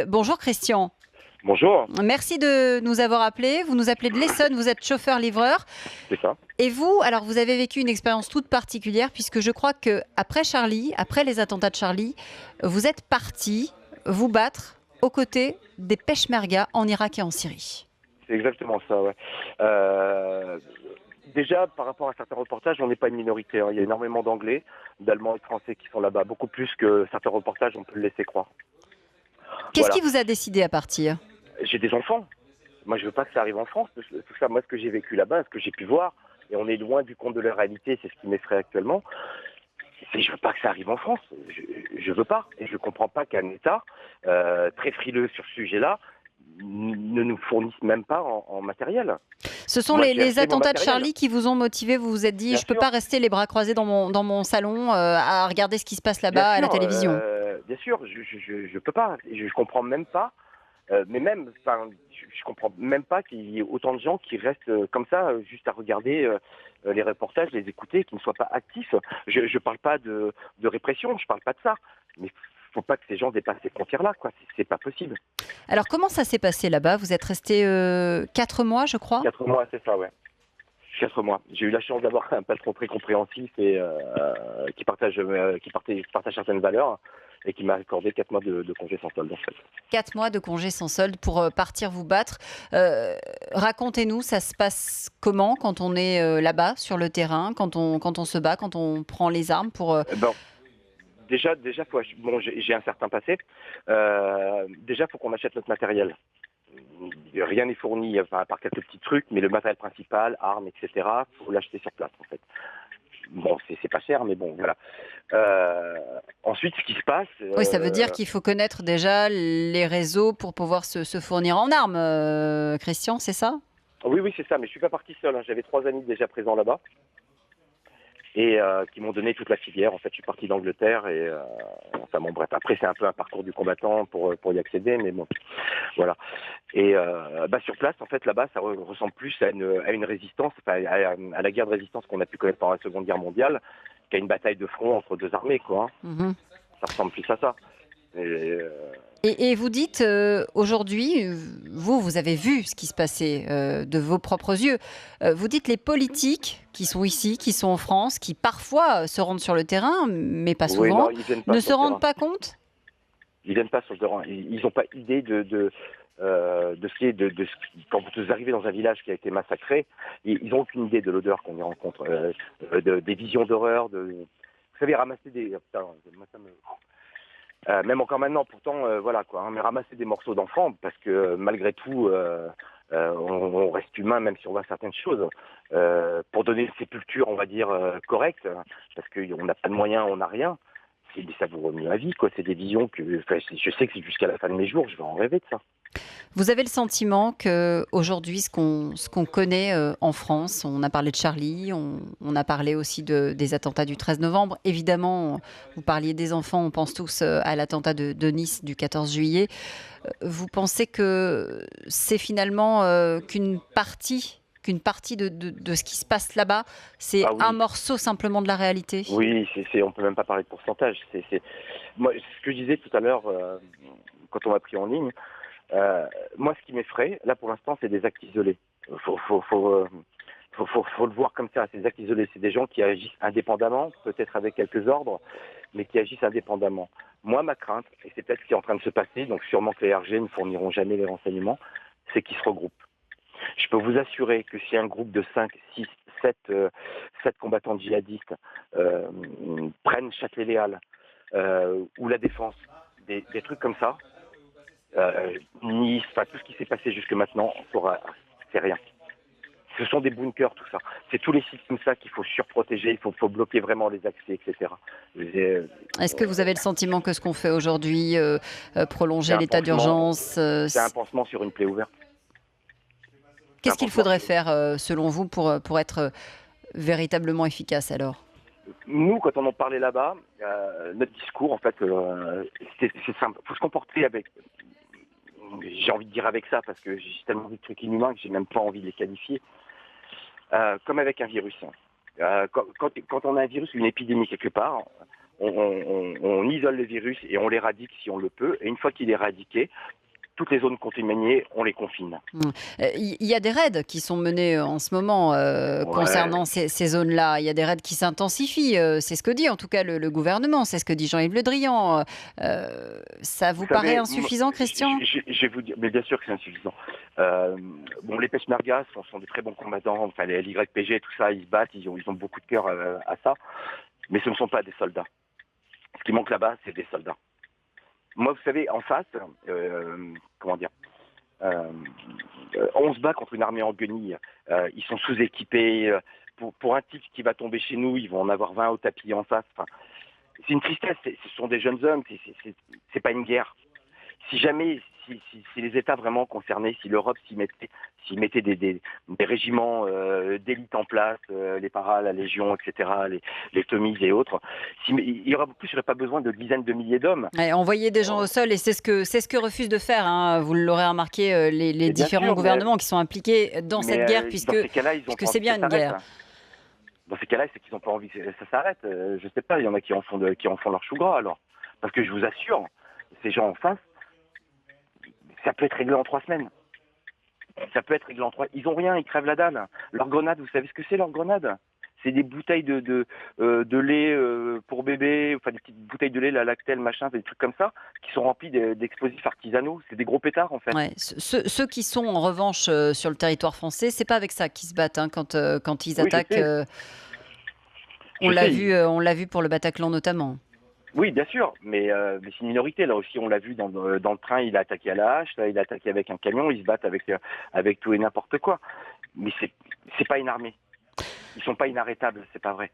Bonjour Christian. Bonjour, Merci de nous avoir appelés. Vous nous appelez de l'Essonne, vous êtes chauffeur-livreur. c'est ça. Et vous, alors vous avez vécu une expérience toute particulière puisque je crois que après Charlie, après les attentats de Charlie, vous êtes parti vous battre aux côtés des Peshmerga en Irak et en Syrie. C'est exactement ça, ouais. Euh, Déjà, par rapport à certains reportages, on n'est pas une minorité, hein. Il y a énormément d'Anglais, d'Allemands et de Français qui sont là-bas, beaucoup plus que certains reportages, on peut le laisser croire. Qu'est-ce Voilà. qui vous a décidé à partir? J'ai des enfants. Moi, je veux pas que ça arrive en France, tout ça. Moi, ce que j'ai vécu là-bas, ce que j'ai pu voir, et on est loin du compte de la réalité, c'est ce qui m'effraie actuellement, c'est je veux pas que ça arrive en France. Je veux pas. Et je comprends pas qu'un État très frileux sur ce sujet-là ne nous fournisse même pas en matériel. Ce sont Moi, j'ai les acheté mon attentats de matériel, Charlie qui vous ont motivé, vous vous êtes dit, bien je peux pas sûr. rester les bras croisés dans mon salon à regarder ce qui se passe Bien là-bas à la sûr, télévision. bien sûr, je peux pas, je comprends même pas, mais même, enfin, je comprends même pas qu'il y ait autant de gens qui restent comme ça, juste à regarder les reportages, les écouter, qui ne soient pas actifs. Je parle pas de répression, je parle pas de ça, mais faut pas que ces gens dépassent ces frontières-là, quoi. C'est pas possible. Alors comment ça s'est passé là-bas? Vous êtes resté 4 mois, je crois. 4 mois, c'est ça, ouais. 4 mois. J'ai eu la chance d'avoir un patron très compréhensif et qui partage certaines valeurs et qui m'a accordé 4 mois de congé sans solde en fait. 4 mois de congé sans solde pour partir vous battre. Racontez-nous, ça se passe comment quand on est là-bas sur le terrain, quand on se bat, quand on prend les armes pour... Bon, déjà, bon, j'ai un certain passé. Déjà, faut qu'on achète notre matériel. Rien n'est fourni, enfin, à part quelques petits trucs, mais le matériel principal, armes, etc., faut l'acheter sur place en fait. Bon, c'est pas cher, mais bon, voilà. Ensuite, ce qui se passe, Oui, ça veut dire qu'il faut connaître déjà les réseaux pour pouvoir se fournir en armes, Christian, c'est ça? oui, oui, c'est ça, mais je suis pas parti seul, hein. J'avais 3 amis déjà présents là-bas et qui m'ont donné toute la filière. En fait, je suis parti d'Angleterre et enfin bon, bref. Après, c'est un peu un parcours du combattant pour y accéder, mais bon, voilà. Et sur place, en fait, là-bas, ça ressemble plus à une résistance, enfin, à la guerre de résistance qu'on a pu connaître pendant la Seconde Guerre mondiale, qu'à une bataille de front entre deux armées, quoi, hein. Mhm. Ça ressemble plus à ça. Et, Et vous dites aujourd'hui, vous avez vu ce qui se passait de vos propres yeux. Vous dites les politiques qui sont ici, qui sont en France, qui parfois se rendent sur le terrain, mais pas oui, non, souvent, ils viennent pas ne sur se le rendent terrain. pas compte? Ils viennent pas sur le terrain. Ils n'ont pas idée de ce qui est quand vous arrivez dans un village qui a été massacré, ils n'ont aucune idée de l'odeur qu'on y rencontre, des visions d'horreur, vous savez, ramasser des, putain, moi, ça me, même encore maintenant, pourtant, voilà quoi, hein, mais ramasser des morceaux d'enfants parce que malgré tout, on reste humain même si on voit certaines choses, pour donner une sépulture, on va dire correcte, parce qu'on n'a pas de moyens, on n'a rien. Ça vous remet la vie, quoi. C'est des visions que, enfin, je sais que jusqu'à la fin de mes jours, je vais en rêver de ça. Vous avez le sentiment que aujourd'hui, ce qu'on connaît en France, on a parlé de Charlie, on a parlé aussi des attentats du 13 novembre. Évidemment, vous parliez des enfants, on pense tous à l'attentat de Nice du 14 juillet. Vous pensez que c'est finalement qu'une partie de ce qui se passe là-bas, c'est Ah un oui, morceau simplement de la réalité? oui, on peut même pas parler de pourcentage. Moi, ce que je disais tout à l'heure, quand on m'a pris en ligne, euh, moi, ce qui m'effraie, là, pour l'instant, c'est des actes isolés. Faut le voir comme ça, c'est des actes isolés. C'est des gens qui agissent indépendamment, peut-être avec quelques ordres, mais qui agissent indépendamment. Moi, ma crainte, et c'est peut-être ce qui est en train de se passer, donc sûrement que les RG ne fourniront jamais les renseignements, c'est qu'ils se regroupent. Je peux vous assurer que si un groupe de 5, 6, 7, 7 combattants djihadistes euh, prennent Châtelet-Léal ou la Défense, des trucs comme ça, Nice, enfin tout ce qui s'est passé jusque maintenant, c'est rien. Ce sont des bunkers, tout ça. C'est tous les sites comme ça qu'il faut surprotéger, faut bloquer vraiment les accès, etc. Est-ce que vous avez le sentiment que ce qu'on fait aujourd'hui, C'est prolonger un l'état pansement, d'urgence, c'est un pansement sur une plaie ouverte. C'est un qu'est-ce qu'il pansement faudrait sur... faire selon vous pour être véritablement efficace alors? Nous, quand on en parlait là-bas, notre discours, en fait, c'est simple. Il faut se comporter avec, j'ai envie de dire avec ça, parce que j'ai tellement vu de trucs inhumains que j'ai même pas envie de les qualifier, comme avec un virus. Quand on a un virus ou une épidémie quelque part, on isole le virus et on l'éradique si on le peut. Et une fois qu'il est éradiqué, toutes les zones contaminées, on les confine. Il y a des raids qui sont menés en ce moment Ouais, concernant ces zones-là. Il y a des raids qui s'intensifient. C'est ce que dit en tout cas le gouvernement. C'est ce que dit Jean-Yves Le Drian. Ça vous vous paraît savez, insuffisant, Christian? je vais vous dire, mais bien sûr que c'est insuffisant. Bon, les Peshmerga sont des très bons combattants, enfin les l'YPG, tout ça, ils se battent, ils ont beaucoup de cœur à ça, mais ce ne sont pas des soldats. Ce qui manque là-bas, c'est des soldats. Moi, vous savez, en face, comment dire, euh, on se bat contre une armée en guenilles. Ils sont sous-équipés. Pour un type qui va tomber chez nous, ils vont en avoir 20 au tapis en face. Enfin, c'est une tristesse. Ce sont des jeunes hommes. C'est pas une guerre. Si jamais, si les États vraiment concernés, si l'Europe s'y mettait des régiments d'élite en place, les paras, la Légion, etc., les Tomies et autres, il y aura plus, il n'y aurait pas besoin de dizaines de milliers d'hommes. Ouais, envoyer des gens au sol, et c'est ce que refusent de faire, hein. Vous l'aurez remarqué, les Et bien différents sûr, gouvernements qui sont impliqués dans mais cette guerre, dans ces cas-là, ils n'ont puisque pas c'est envie que bien ça une s'arrête. guerre. Dans ces cas-là, c'est qu'ils n'ont pas envie que ça s'arrête. Je sais pas, il y en a qui en font leur chou gras alors. Parce que je vous assure, ces gens en face, ça peut être réglé en 3 semaines. Ça peut être réglé en trois. Ils ont rien, ils crèvent la dalle. Leur grenade, vous savez ce que c'est leur grenade? C'est des bouteilles de lait pour bébé, enfin des petites bouteilles de lait, la Lactel, machin, des trucs comme ça, qui sont remplis d'explosifs artisanaux. C'est des gros pétards en fait. Ouais. Ceux qui sont en revanche sur le territoire français, c'est pas avec ça qu'ils se battent, hein, quand ils Oui, je attaquent. sais, je sais. On l'a vu pour le Bataclan notamment. Oui, bien sûr, mais c'est une minorité. Là aussi, on l'a vu dans le train, il a attaqué à la hache, là, il a attaqué avec un camion, ils se battent avec tout et n'importe quoi. Mais c'est pas une armée. Ils sont pas inarrêtables, c'est pas vrai.